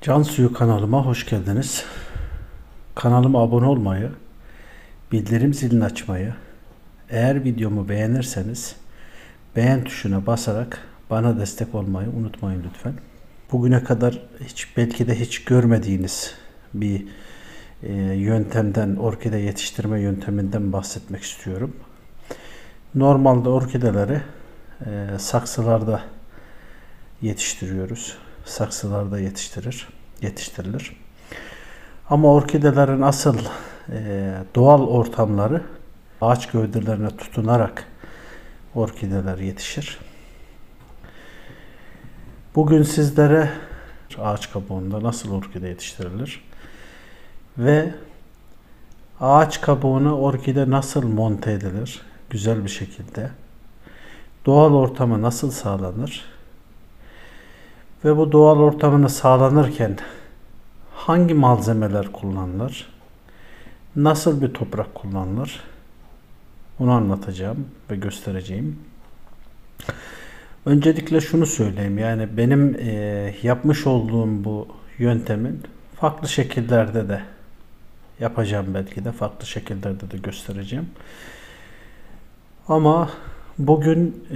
Can Suyu kanalıma hoş geldiniz. Kanalıma abone olmayı, bildirim zilini açmayı, eğer videomu beğenirseniz beğen tuşuna basarak bana destek olmayı unutmayın lütfen. Bugüne kadar belki de hiç görmediğiniz bir yöntemden, orkide yetiştirme yönteminden bahsetmek istiyorum. Normalde orkideleri saksılarda yetiştiriyoruz. Saksılarda yetiştirilir. Ama orkidelerin asıl doğal ortamları ağaç gövdelerine tutunarak orkideler yetişir. Bugün sizlere ağaç kabuğunda nasıl orkide yetiştirilir ve ağaç kabuğuna orkide nasıl monte edilir güzel bir şekilde, doğal ortamı nasıl sağlanır ve bu doğal ortamını sağlanırken hangi malzemeler kullanılır, nasıl bir toprak kullanılır, bunu anlatacağım ve göstereceğim. Öncelikle şunu söyleyeyim, yani benim yapmış olduğum bu yöntemin farklı şekillerde de yapacağım, belki de farklı şekillerde de göstereceğim. Ama bugün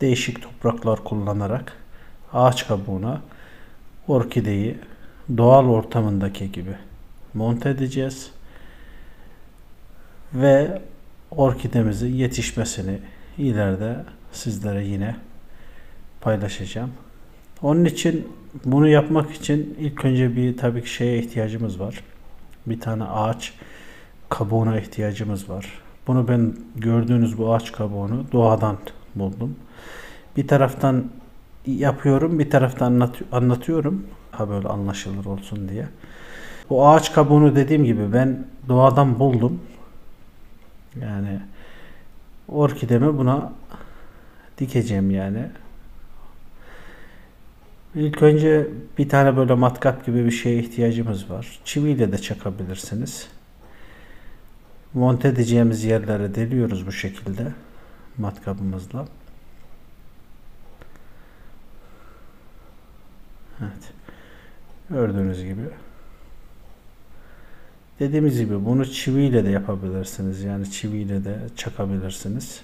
değişik topraklar kullanarak ağaç kabuğuna orkideyi doğal ortamındaki gibi monte edeceğiz ve orkidemizin yetişmesini ileride sizlere yine paylaşacağım. Onun için, bunu yapmak için ilk önce tabii ki şeye ihtiyacımız var. Bir tane ağaç kabuğuna ihtiyacımız var. Bunu ben gördüğünüz bu ağaç kabuğunu doğadan buldum. Bir taraftan yapıyorum, bir taraftan anlatıyorum. Ha, böyle anlaşılır olsun diye. Bu ağaç kabuğunu dediğim gibi ben doğadan buldum. Yani orkidemi buna dikeceğim yani. İlk önce bir tane böyle matkap gibi bir şeye ihtiyacımız var. Çiviyle de çakabilirsiniz. Monte edeceğimiz yerlere deliyoruz bu şekilde matkabımızla. Evet. Gördüğünüz gibi. Dediğimiz gibi bunu çiviyle de yapabilirsiniz. Yani çiviyle de çakabilirsiniz.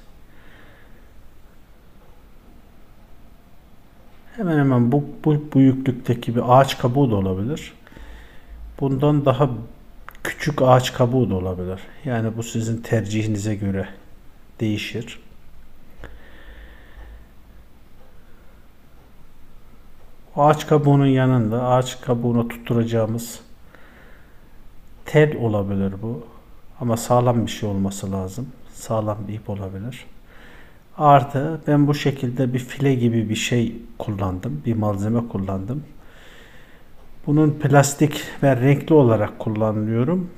Hemen hemen bu büyüklükteki bir ağaç kabuğu da olabilir. Bundan daha küçük ağaç kabuğu da olabilir. Yani bu sizin tercihinize göre değişir. Ağaç kabuğunun yanında ağaç kabuğuna tutturacağımız tel olabilir bu. Ama sağlam bir şey olması lazım. Sağlam bir ip olabilir. Artı ben bu şekilde bir file gibi bir şey kullandım. Bir malzeme kullandım. Bunun plastik ve renkli olarak kullanıyorum.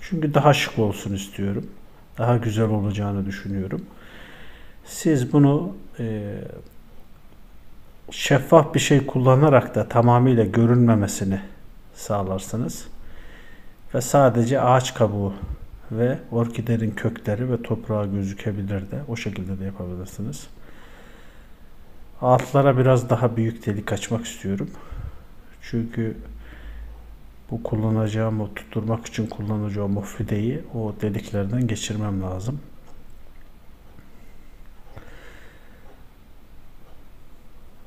Çünkü daha şık olsun istiyorum. Daha güzel olacağını düşünüyorum. Siz bunu şeffaf bir şey kullanarak da tamamıyla görünmemesini sağlarsınız. Ve sadece ağaç kabuğu ve orkidenin kökleri ve toprağı gözükebilir de. O şekilde de yapabilirsiniz. Altlara biraz daha büyük delik açmak istiyorum. Çünkü bu kullanacağım, o tutturmak için kullanacağım o fideyi o deliklerden geçirmem lazım.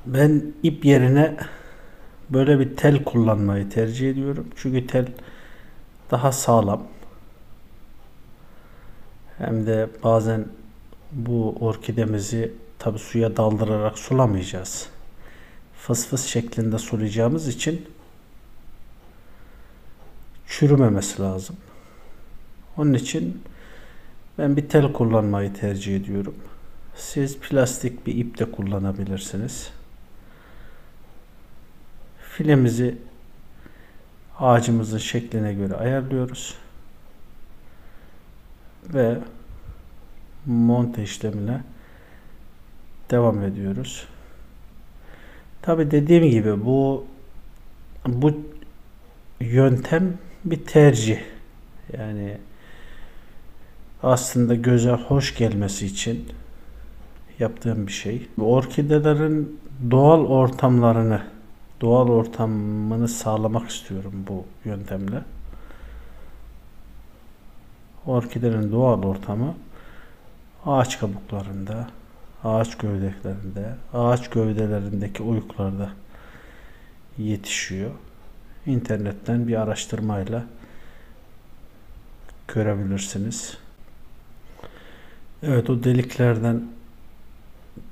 Ben ip yerine böyle bir tel kullanmayı tercih ediyorum. Çünkü tel daha sağlam. Hem de bazen bu orkidemizi tabi suya daldırarak sulamayacağız. Fıs fıs şeklinde sulayacağımız için çürümemesi lazım. Onun için ben bir tel kullanmayı tercih ediyorum. Siz plastik bir ip de kullanabilirsiniz. Filemizi ağacımızın şekline göre ayarlıyoruz. Ve monte işlemine devam ediyoruz. Tabi dediğim gibi bu yöntem bir tercih. Yani aslında göze hoş gelmesi için yaptığım bir şey. Bu orkidelerin doğal ortamlarını doğal ortamını sağlamak istiyorum bu yöntemle. Orkidenin doğal ortamı ağaç kabuklarında, ağaç gövdelerinde, ağaç gövdelerindeki oyuklarda yetişiyor. İnternetten bir araştırmayla görebilirsiniz. Evet, o deliklerden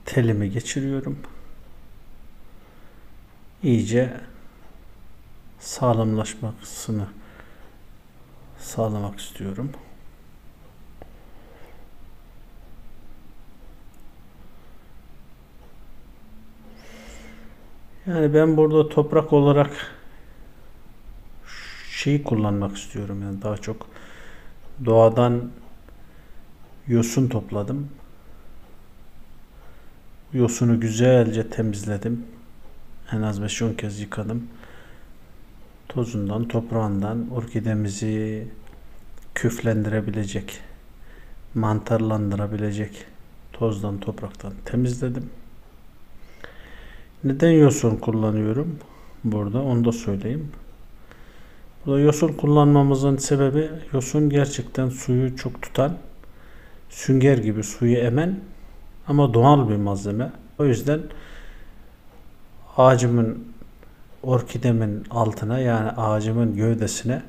telimi geçiriyorum. İyice sağlamlaşmasını sağlamak istiyorum. Yani ben burada toprak olarak şeyi kullanmak istiyorum. Yani daha çok doğadan yosun topladım. Yosunu güzelce temizledim. En az 5-10 kez yıkadım. Tozundan, toprağından orkidemizi küflendirebilecek, mantarlandırabilecek tozdan, topraktan temizledim. Neden yosun kullanıyorum burada, onu da söyleyeyim. Burada yosun kullanmamızın sebebi, yosun gerçekten suyu çok tutan, sünger gibi suyu emen ama doğal bir malzeme. O yüzden ağacımın, orkidemin altına, yani ağacımın gövdesine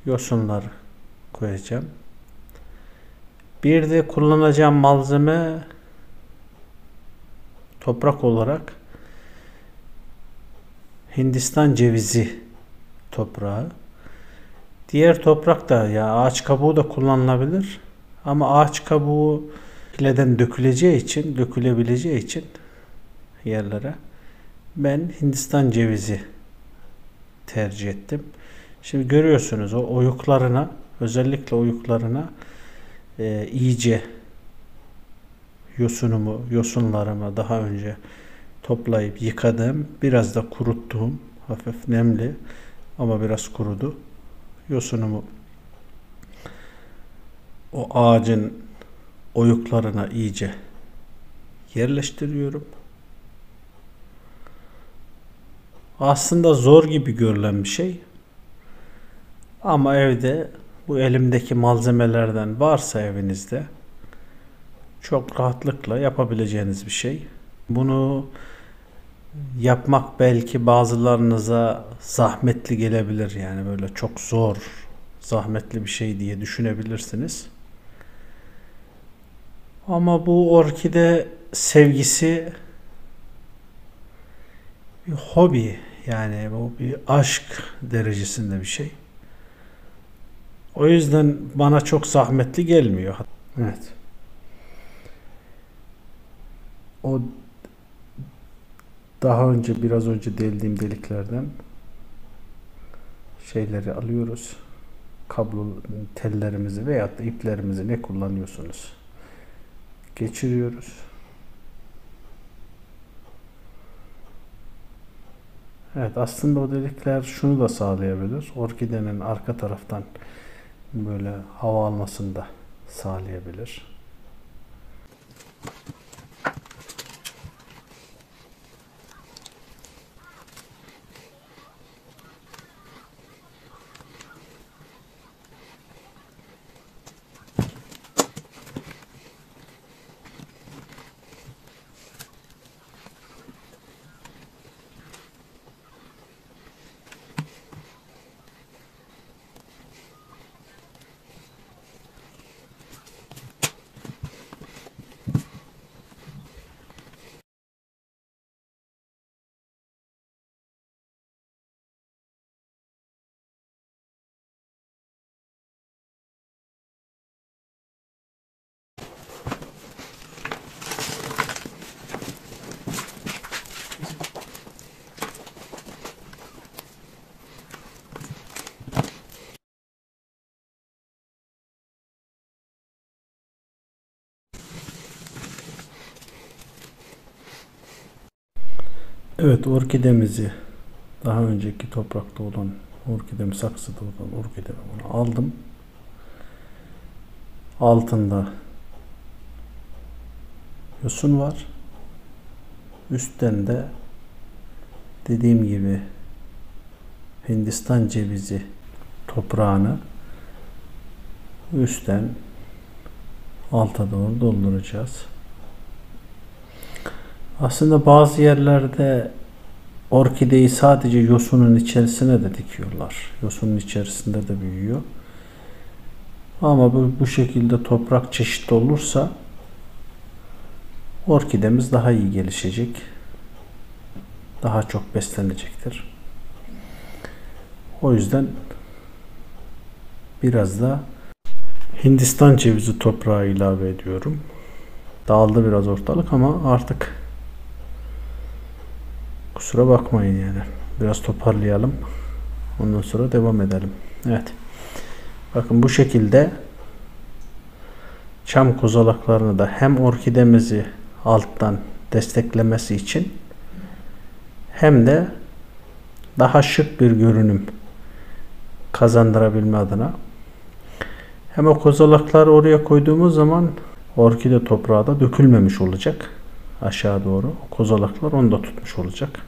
yosunlar koyacağım. Bir de kullanacağım malzeme toprak olarak Hindistan cevizi toprağı. Diğer toprak da, ya ağaç kabuğu da kullanılabilir. Ama ağaç kabuğu fileden dökülebileceği için yerlere ben Hindistan cevizi tercih ettim. Şimdi görüyorsunuz o oyuklarına, özellikle oyuklarına iyice yosunlarımı daha önce toplayıp yıkadım. Biraz da kuruttum. Hafif nemli ama biraz kurudu. Yosunumu o ağacın oyuklarına iyice yerleştiriyorum. Aslında zor gibi görülen bir şey. Ama evde bu elimdeki malzemelerden varsa evinizde çok rahatlıkla yapabileceğiniz bir şey. Bunu yapmak belki bazılarınıza zahmetli gelebilir, yani böyle çok zor, zahmetli bir şey diye düşünebilirsiniz. Ama bu orkide sevgisi bir hobi, yani bu bir aşk derecesinde bir şey. O yüzden bana çok zahmetli gelmiyor. Evet. O biraz önce deldiğim deliklerden şeyleri alıyoruz. Kablo tellerimizi veyahut da iplerimizi, ne kullanıyorsunuz, geçiriyoruz. Evet, aslında o delikler şunu da sağlayabilir. Orkidenin arka taraftan böyle hava almasını da sağlayabilir. Evet, orkidemizi, daha önceki toprakta olan orkidemi, saksıda olan orkidemi bunu aldım. Altında yosun var. Üstten de dediğim gibi Hindistan cevizi toprağını üstten alta doğru dolduracağız. Aslında bazı yerlerde orkideyi sadece yosunun içerisine de dikiyorlar. Yosunun içerisinde de büyüyor. Ama bu şekilde toprak çeşitli olursa orkidemiz daha iyi gelişecek. Daha çok beslenecektir. O yüzden biraz da Hindistan cevizi toprağı ilave ediyorum. Dağıldı biraz ortalık ama artık kusura bakmayın yani. Biraz toparlayalım. Ondan sonra devam edelim. Evet. Bakın bu şekilde çam kozalaklarını da hem orkidemizi alttan desteklemesi için hem de daha şık bir görünüm kazandırabilme adına hem o kozalakları oraya koyduğumuz zaman orkide toprağı da dökülmemiş olacak. Aşağı doğru. O kozalaklar onu da tutmuş olacak.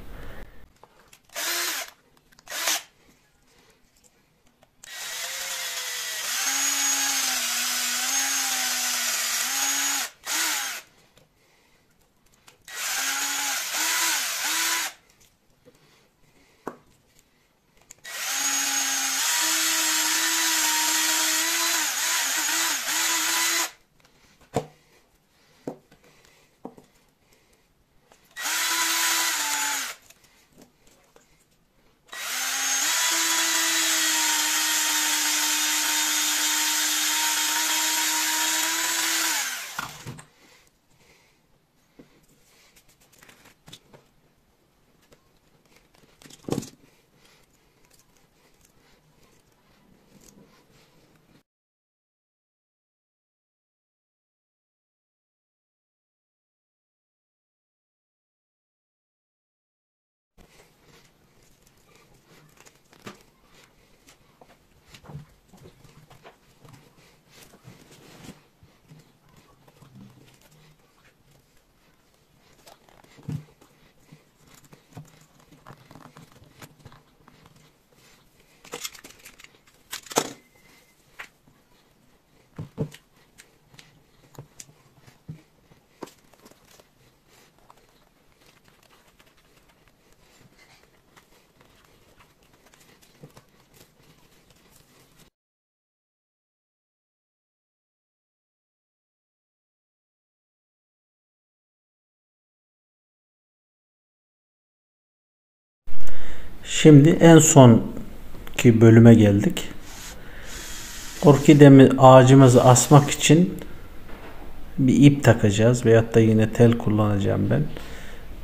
Şimdi en sonki bölüme geldik. Orkidemi ağacımızı asmak için bir ip takacağız veyahut da yine tel kullanacağım ben.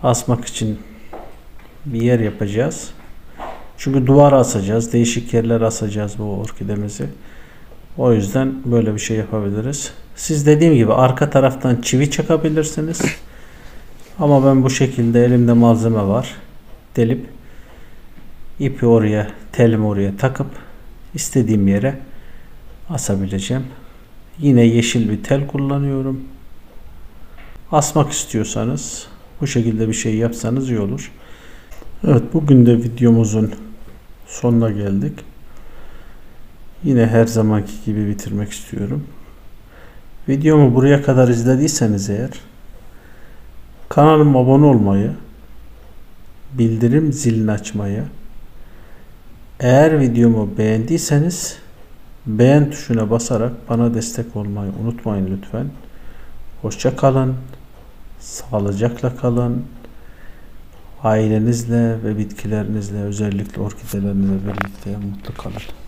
Asmak için bir yer yapacağız. Çünkü duvara asacağız. Değişik yerlere asacağız bu orkidemizi. O yüzden böyle bir şey yapabiliriz. Siz dediğim gibi arka taraftan çivi çakabilirsiniz. Ama ben bu şekilde elimde malzeme var. Delip ipi oraya, telimi oraya takıp istediğim yere asabileceğim. Yine yeşil bir tel kullanıyorum. Asmak istiyorsanız bu şekilde bir şey yapsanız iyi olur. Evet, bugün de videomuzun sonuna geldik. Yine her zamanki gibi bitirmek istiyorum. Videomu buraya kadar izlediyseniz eğer kanalıma abone olmayı, bildirim zilini açmayı, eğer videomu beğendiyseniz beğen tuşuna basarak bana destek olmayı unutmayın lütfen. Hoşça kalın, sağlıcakla kalın. Ailenizle ve bitkilerinizle, özellikle orkidelerinizle birlikte mutlu kalın.